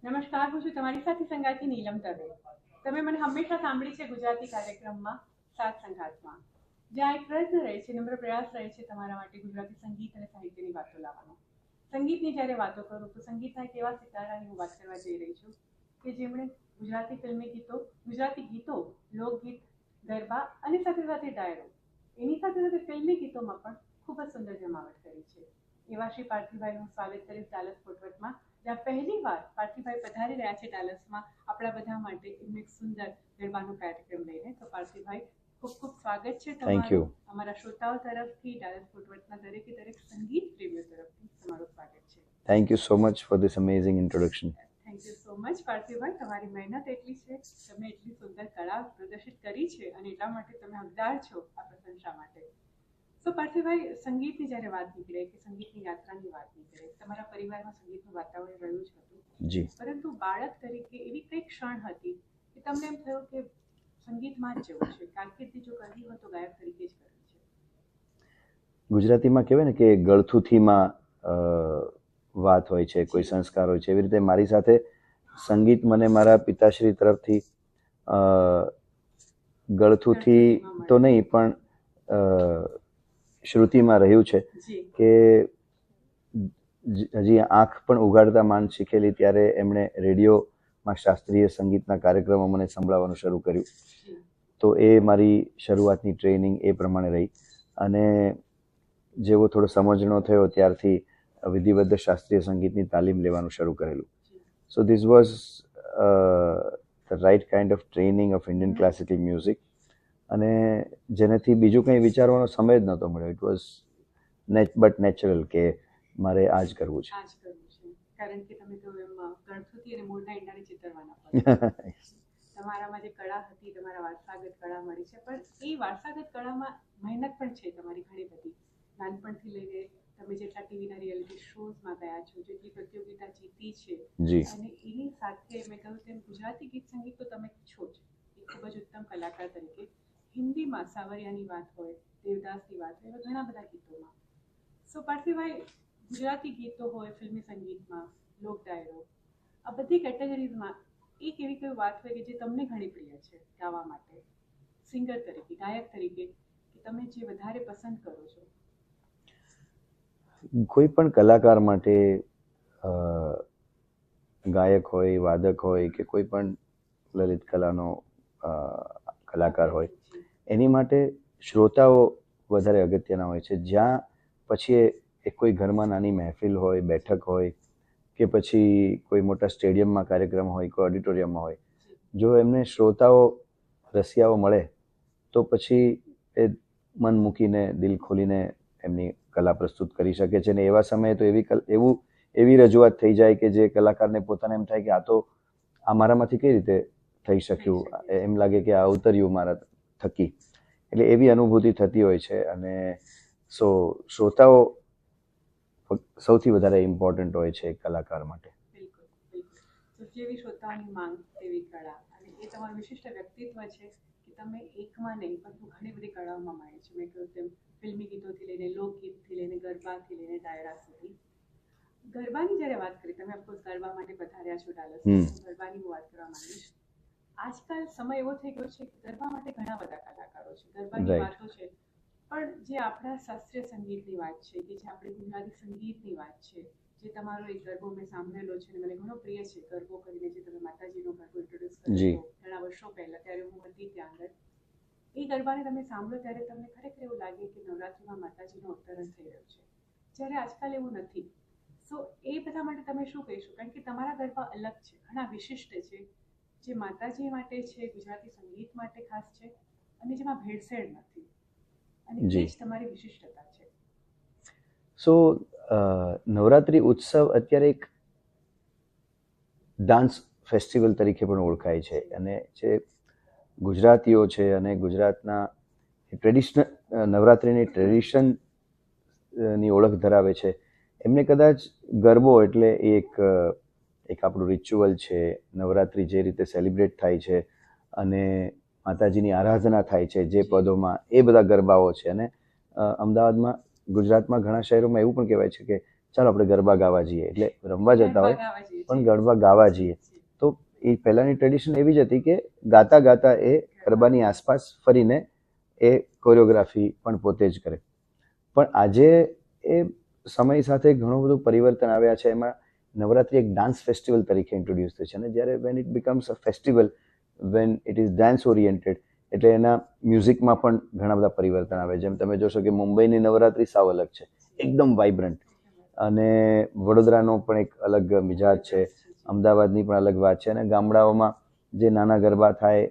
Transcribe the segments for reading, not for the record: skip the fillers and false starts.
નમસ્કાર, હું છું તમારી સાથે સંગાતી નીલમ દવે. તમે મને હંમેશા સાંભળી છે ગુજરાતી કાર્યક્રમમાં સાત સંગાતમાં, જ્યાં એક પ્રયત્ન રહે છે, નમ્ર પ્રયાસ રહે છે તમારા માટે ગુજરાતી સંગીત અને સાહિત્યની વાતો લાવવાનો. સંગીતની જ્યારે વાતો કરું તો સંગીતના એક એવા સિતારાની હું વાત કરવા જઈ રહી છું કે જેમણે ગુજરાતી ફિલ્મી ગીતો, ગુજરાતી ગીતો, લોકગીત, ગરબા અને સાથે સાથે ડાયરો, એની સાથે સાથે ફિલ્મી ગીતોમાં પણ ખૂબ જ સુંદર જમાવટ કરી છે. એવા શ્રી પાર્થિવભાઈનું સ્વાગત કરીશ ડાલસ ફોર્ટ, જ્યાં પહેલી વાર પાર્થિવભાઈ પધારી રહ્યા છે ડાલસમાં આપણા બધા માટે એમનું એક સુંદર ગરબાનો કાર્યક્રમ લઈને. તો પાર્થિવભાઈ, ખૂબ ખૂબ સ્વાગત છે તમારું. અમારા શ્રોતાઓ તરફથી, ડાલસ ફોર્ટના દરેકે દરેક સંગીત પ્રેમીઓ તરફથી તમારું સ્વાગત છે. Thank you so much for this amazing introduction. Thank you so much Parthivbhai. તમારી મહેનત એટલી છે, તમે એટલી સુંદર કળા પ્રદર્શિત કરી છે અને એટલા માટે તમે હકદાર છો આ પ્રશંસા માટે. તો પાર્થિવભાઈ, સંગીતની જ્યારે વાત નીકળે કે સંગીતની યાત્રાની વાત નીકળે, તમારા પરિવારમાં સંગીતનું વાતાવરણ રહ્યું જ હતું. જી. પરંતુ બાળક તરીકે એવી કઈ ક્ષણ હતી કે તમને એમ થયું કે સંગીતમાં જ જવું છે, કારકિર્દી જો કરવી હોય તો ગાયક તરીકે જ કરવી છે? ગુજરાતીમાં કહેવાય ને કે ગળથુથીમાં વાત હોય છે, કોઈ સંસ્કાર હોય છે, એવી રીતે મારી સાથે સંગીત મને મારા પિતાશ્રી તરફથી ગળથુથી તો નહીં પણ શ્રુતિમાં રહ્યું છે કે હજી આંખ પણ ઉઘાડતા માંડ શીખેલી ત્યારે એમણે રેડિયોમાં શાસ્ત્રીય સંગીતના કાર્યક્રમો મને સંભળાવવાનું શરૂ કર્યું. તો એ મારી શરૂઆતની ટ્રેનિંગ એ પ્રમાણે રહી. અને જેવો થોડો સમજણો થયો ત્યારથી વિધિબદ્ધ શાસ્ત્રીય સંગીતની તાલીમ લેવાનું શરૂ કરેલું. So this was the right kind of training of Indian classical music. અને જેનાથી બીજું કંઈ વિચારવાનો સમય જ નહોતો મળ્યો. ઇટ વોઝ બટ નેચરલ કે મારે આ જ કરવું છે. કારણ કે તમે તો એમ ગળથુથી અને મૂળના ઈંડાને ચિતરવાના તમારામાં જે કળા હતી, તમારા વારસાગત કળા મળી છે, પણ એ વારસાગત કળામાં મહેનત પણ છે તમારી ઘણી બધી. નાનપણથી લઈને તમે જેટલા ટીવીના રિયાલિટી શોઝમાં ગયા છો, જેટલી પ્રતિયોગિતા જીતી છે, અને એની સાથે મેં કહ્યું તેમ ગુજરાતી ગીત સંગીત તો તમે છો જ એક ખૂબ જ ઉત્તમ કલાકાર તરીકે. હિન્દીમાં સાવરિયાની વાત હોય, દેવદાસની વાત હોય, એવા ઘણા બધા ગીતોમાં. સો પાર્થિવભાઈ, ગુજરાતી ગીતો હોય, ફિલ્મી સંગીતમાં, લોક ડાયરો, આ બધી કેટેગરીઝમાં એક એવી કોઈ વાત હોય કે જે તમને ઘણી પ્રિય છે ગાવા માટે, સિંગર તરીકે, ગાયક તરીકે, કે તમે જે વધારે પસંદ કરો છો? કોઈ પણ કલાકાર માટે, ગાયક હોય, વાદક હોય કે કોઈ પણ લલિત કલાનો કલાકાર હોય, એની માટે શ્રોતાઓ વધારે અગત્યના હોય છે. જ્યાં પછી એ કોઈ ઘરમાં નાની મહેફિલ હોય, બેઠક હોય કે પછી કોઈ મોટા સ્ટેડિયમમાં કાર્યક્રમ હોય, કોઈ ઓડિટોરિયમમાં હોય, જો એમને શ્રોતાઓ, રસિયાઓ મળે તો પછી એ મન મૂકીને, દિલ ખોલીને એમની કલા પ્રસ્તુત કરી શકે છે. ને એવા સમયે તો એવી રજૂઆત થઈ જાય કે જે કલાકારને પોતાને એમ થાય કે આ તો આ મારામાંથી કઈ રીતે થઈ શક્યું, એમ લાગે કે આ ઉતર્યું મારા થકી. એટલે એવી અનુભૂતિ થતી હોય છે. અને શ્રોતાઓ સૌથી વધારે ઇમ્પોર્ટન્ટ હોય છે કલાકાર માટે. બિલકુલ, બિલકુલ. જેવી શ્રોતાઓની માંગ તેવી કળા, અને એ તમારું વિશિષ્ટ વ્યક્તિત્વ છે કે તમે એકમાં નહીં પરંતુ ઘણી બધી કળાઓમાં માહિર છો. મેં કહ્યું તેમ ફિલ્મી ગીતોથી લઈને, લોકગીતથી લઈને, ગરબાથી લઈને ડાયરા સુધી. ગરબાની જ્યારે વાત કરી, તમે ઓફકોર્સ ગરબા માટે પધાર્યા છો ડાલસ, ગરબાની હું વાત કરવા માંગીશ. આજકાલ સમય એવો થઈ ગયો છે કે ગરબા માટે ઘણા બધા કલાકારો છે, ગરબાની વાતો છે, પણ જે આપણા શાસ્ત્રીય સંગીતની વાત છે, કે જે આપણી ગુજરાતી સંગીતની વાત છે, જે તમારો એક ગરબો મેં સાંભળેલો છે અને મને ઘણો પ્રિય છે, ગરબો કરીને જે તમે માતાજીનો ગરબો ઇન્ટ્રોડ્યુસ કર્યો ઘણા વર્ષો પહેલા, ત્યારે હું હતી ત્યાં આગળ. એ ગરબાને તમે સાંભળો ત્યારે તમને ખરેખર એવું લાગે કે નવરાત્રિમાં માતાજીનું અવતરણ થઈ રહ્યું છે, જ્યારે આજકાલ એવું નથી. સો એ બધા માટે તમે શું કહીશો? કારણ કે તમારા ગરબા અલગ છે, ઘણા વિશિષ્ટ છે, જે માતાજી માટે છે, ગુજરાતી સંગીત માટે ખાસ છે, અને જેમાં ભેળસેળ નથી, અને એ જ તમારી વિશિષ્ટતા છે. સો નવરાત્રિ ઉત્સવ અત્યારે એક ડાન્સ ફેસ્ટિવલ તરીકે પણ ઓળખાય છે. અને જે ગુજરાતીઓ છે અને ગુજરાતના ટ્રેડિશનલ નવરાત્રિની ટ્રેડિશનની ઓળખ ધરાવે છે, એમને કદાચ ગરબો એટલે એક આપણું રિચ્યુઅલ છે. નવરાત્રિ જે રીતે સેલિબ્રેટ થાય છે અને માતાજીની આરાધના થાય છે જે પદોમાં, એ બધા ગરબાઓ છે. અને અમદાવાદમાં, ગુજરાતમાં ઘણા શહેરોમાં એવું પણ કહેવાય છે કે ચાલો આપણે ગરબા ગાવા જઈએ, એટલે રમવા જતા હોય ગાવા જઈએ પણ છીએ. ગરબા ગાવા જઈએ. તો એ પહેલાંની ટ્રેડિશન એવી જ હતી કે ગાતા ગાતા એ ગરબાની આસપાસ ફરીને એ કોરિયોગ્રાફી પણ પોતે જ કરે. પણ આજે એ સમય સાથે ઘણું બધું પરિવર્તન આવ્યા છે. એમાં નવરાત્રિ એક ડાન્સ ફેસ્ટિવલ તરીકે ઇન્ટ્રોડ્યુસ થઈ છે, અને જ્યારે when it becomes a festival, when it is dance oriented, એટલે એના મ્યુઝિકમાં પણ ઘણા બધા પરિવર્તન આવે. જેમ તમે જોશો કે મુંબઈની નવરાત્રિ સાવ અલગ છે, એકદમ વાઇબ્રન્ટ, અને વડોદરાનો પણ એક અલગ મિજાજ છે, અમદાવાદની પણ અલગ વાત છે, અને ગામડાઓમાં જે નાના ગરબા થાય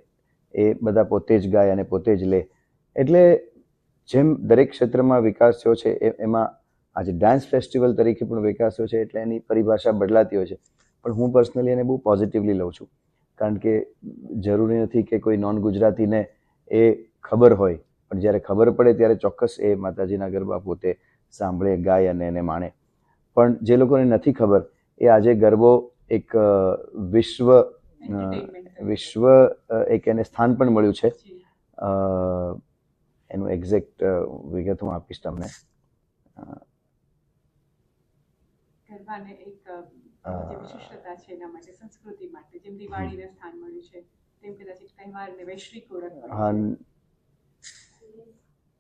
એ બધા પોતે જ ગાય અને પોતે જ લે. એટલે જેમ દરેક ક્ષેત્રમાં વિકાસ થયો છે એમાં આજે ડાન્સ ફેસ્ટિવલ તરીકે પણ વિકાસ થયો છે, એટલે એની પરિભાષા બદલાતી હોય છે. પણ હું પર્સનલી એને બહુ પોઝિટિવલી લઉં છું, કારણ કે જરૂરી નથી કે કોઈ નોન ગુજરાતીને એ ખબર હોય, પણ જ્યારે ખબર પડે ત્યારે ચોક્કસ એ માતાજીના ગરબા પોતે સાંભળે, ગાય અને એને માણે. પણ જે લોકોને નથી ખબર એ આજે ગરબો એક વિશ્વ એક એને સ્થાન પણ મળ્યું છે. એનું એક્ઝેક્ટ વિગત હું આપીશ તમને. ગરબાને એક જે વિશિષ્ટતા છે એના માટે, સંસ્કૃતિ માટે, જેમ દિવાળીને સ્થાન મળ્યું છે તેમ કદાચ એક તહેવારને વૈશ્વિક ઓળખ મળી છે.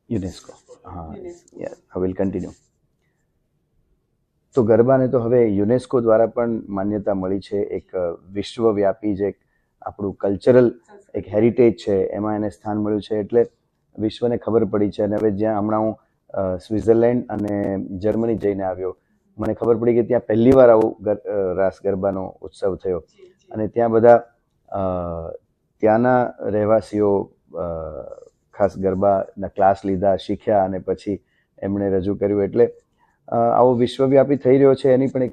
યુનેસ્કો. હા, આઈ વિલ કન્ટિન્યુ. તો ગરબાને તો હવે યુનેસ્કો દ્વારા પણ માન્યતા મળી છે. એક વિશ્વવ્યાપી જે આપણું કલ્ચરલ એક હેરિટેજ છે એમાં એને સ્થાન મળ્યું છે, એટલે વિશ્વને ખબર પડી છે. અને હવે જ્યાં હમણાં હું સ્વિટ્ઝરલેન્ડ અને જર્મની જઈને આવ્યો, મને ખબર પડી કે ત્યાં પહેલી વાર આવું રાસ ગરબાનો ઉત્સવ થયો, અને ત્યાં બધા ત્યાંના રહેવાસીઓ ખાસ ગરબાના ક્લાસ લીધા, શીખ્યા, અને પછી એમણે રજૂ કર્યું. એટલે આવો વિશ્વવ્યાપી થઈ રહ્યો છે, એનો પણ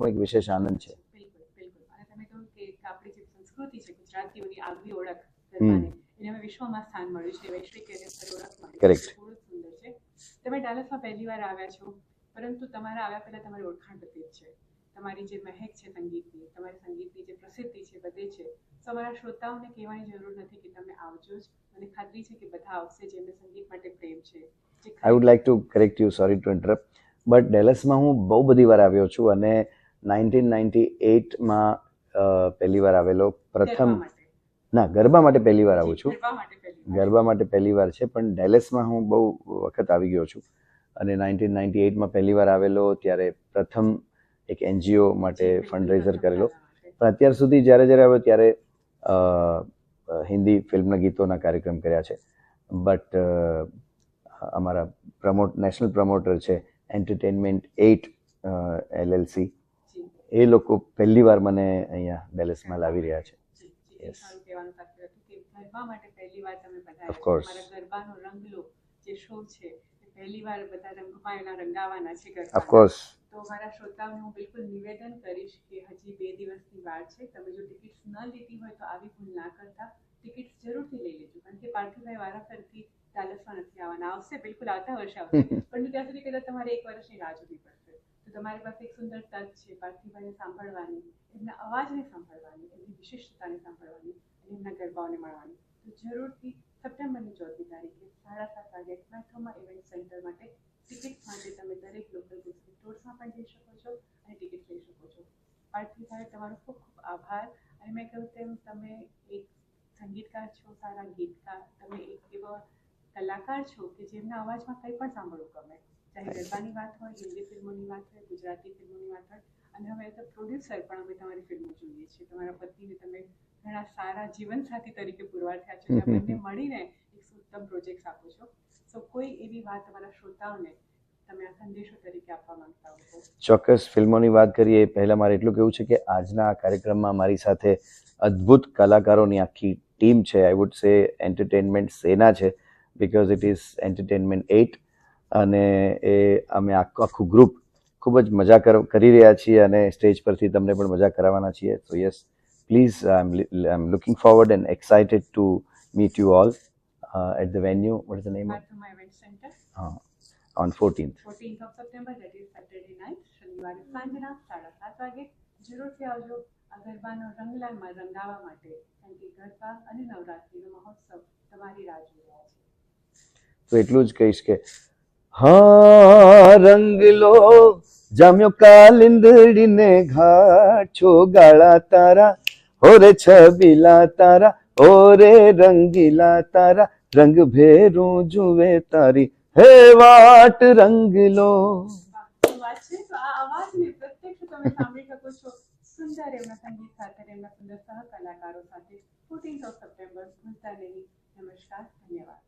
એક વિશેષ આનંદ છે. બિલકુલ, બિલકુલ. અને તમે કહ્યું કે આપણી જે સંસ્કૃતિ છે, ગુજરાતીઓની આગવી ઓળખ ગરબાને, એને હવે વિશ્વમાં સ્થાન મળ્યું છે, વૈશ્વિક ઓળખ મળી. કરેક્ટ. બહુ સુંદર છે. તમે ડાલસમાં પહેલી વાર આવ્યા છો, પરંતુ તમારા આવ્યા પહેલા તમારી ઓળખાણ બધી જ છે. તમારી જે મહેક છે સંગીતની, તમારી સંગીતની જે પ્રસિદ્ધિ છે બધે છે. તો અમારા શ્રોતાઓને કહેવાની જરૂર નથી કે તમે આવજો જ, મને ખાતરી છે કે બધા આવશે જેમને સંગીત માટે પ્રેમ છે. I would like to correct you, sorry to interrupt, but ડેલસમાં હું બહુ બધી વાર આવ્યો છું, અને 1998માં પહેલી વાર આવેલો. ગરબા માટે પહેલી વાર આવું છું. ગરબા માટે પહેલી વાર છે, પણ ડેલસમાં હું બહુ વખત આવી ગયો છું. અને 1998માં પહેલી વાર આવેલો, ત્યારે પ્રથમ એક NGO માટે ફંડરેઝર કરેલો. પણ અત્યાર સુધી જ્યારે આવ્યો ત્યારે હિન્દી ફિલ્મના ગીતોના કાર્યક્રમ કર્યા છે. બટ અમારા નેશનલ પ્રમોટર છે એન્ટરટેનમેન્ટ 8 LLC, એ લોકો પહેલી વાર મને અહીંયા ડેલસમાં લાવી રહ્યા છે. ગરબા માટે પહેલી વાર તમે બધા Of course. ગરબાનો રંગલો જે શો છે એ પહેલી વાર બધા રંગમાં એના રંગાવાના છે ગરબા. Of course. તો મારા શ્રોતાઓને હું બિલકુલ નિવેદન કરીશ કે હજી 2 દિવસની વાર છે. તમે જો ટિકિટ્સ ન લીધી હોય તો આવી ભૂલ ના કરતા, ટિકિટ્સ જરૂરથી લઈ લેજો, કારણ કે પાર્થિવભાઈ વારાફરતી ડાલસમાં નથી આવવાના. આવશે, બિલકુલ આવતા વર્ષે આવશે, પણ ત્યાં સુધી કદાચ તમારે 1 વર્ષની રાહ જોવી પડશે. તો તમારી પાસે એક સુંદર તક છે પાર્થિવભાઈને સાંભળવાની, એમના અવાજને સાંભળવાની, એમની વિશિષ્ટતાને સાંભળવાની, અને એમના ગરબાઓને મળવાની. તો જરૂરથી સપ્ટેમ્બરની 4મી તારીખે 7:30 વાગે મેથોમા ઇવેન્ટ સેન્ટર માટે ટિકિટ્સ માટે તમે દરેક લોકલ બુક સ્ટોર્સમાં પણ જઈ શકો છો અને ટિકિટ લઈ શકો છો. પાર્થિવભાઈ, તમારો ખૂબ ખૂબ આભાર. અને મેં કહ્યું તેમ તમે એક સંગીતકાર છો, સારા ગીતકાર, તમે એક એવા કલાકાર છો કે જેમના અવાજમાં કંઈ પણ સાંભળવું ગમે, ચાહે ગરબાની વાત હોય, હિન્દી ફિલ્મોની વાત હોય, ગુજરાતી ફિલ્મોની વાત હોય. અને હવે તો પ્રોડ્યુસર પણ અમે તમારી ફિલ્મો જોઈએ છીએ. તમારા પતિને તમે ઘણા સારા જીવનસાથી તરીકે પુરવાર થયા છો, ત્યાં બંને મળીને એક ઉત્તમ પ્રોજેક્ટ આપો છો. સો કોઈ એવી વાત તમારા શ્રોતાઓને તમે આ સંદેશો તરીકે આપવા માંગતા હો તો? ચોક્કસ. ફિલ્મોની વાત કરીએ એ પહેલાં મારે એટલું કહેવું છે કે આજના આ કાર્યક્રમમાં મારી સાથે અદ્ભુત કલાકારોની આખી ટીમ છે. આઈ વુડ સે એન્ટરટેનમેન્ટ સેના છે, બિકોઝ ઇટ ઇઝ એન્ટરટેનમેન્ટ 8, અને એ અમે આખું ગ્રુપ ખૂબ જ મજા કરી રહ્યા છીએ, અને સ્ટેજ પરથી તમને પણ મજા કરાવવાના છીએ. સો yes, please, I M looking forward and excited to meet you all at the venue. What is the name? Mathoma Event Center. On 14th. 14th of September, that is Saturday night, શનિવારે સાંજના 7:30 વાગે જરૂરથી આવજો આ ગરબાનો રંગલામાં રંગાવા માટે, કારણ કે ગરબા અને નવરાત્રિનો મહોત્સવ તમારી રાહ જોઈ રહ્યા છે. તો એટલું જ કહીશ કે હા, રંગ લો જામ્યો કાલિંદડીને ઘાટ છો ગાળા તારા ઓરે છબીલા તારા ઓરે રંગીલા તારા રંગ ભેરું જુએ તારી હે વાટ રંગલો. શું વાત છે. તો આ અવાજને પ્રત્યક્ષ તમે સાંભળી શકો છો સુંદર એમના સંગીત સાથે અને એમના સુંદર સહ કલાકારો સાથે 14th સપ્ટેમ્બર ભૂલતા નહીં. નમસ્કાર, ધન્યવાદ.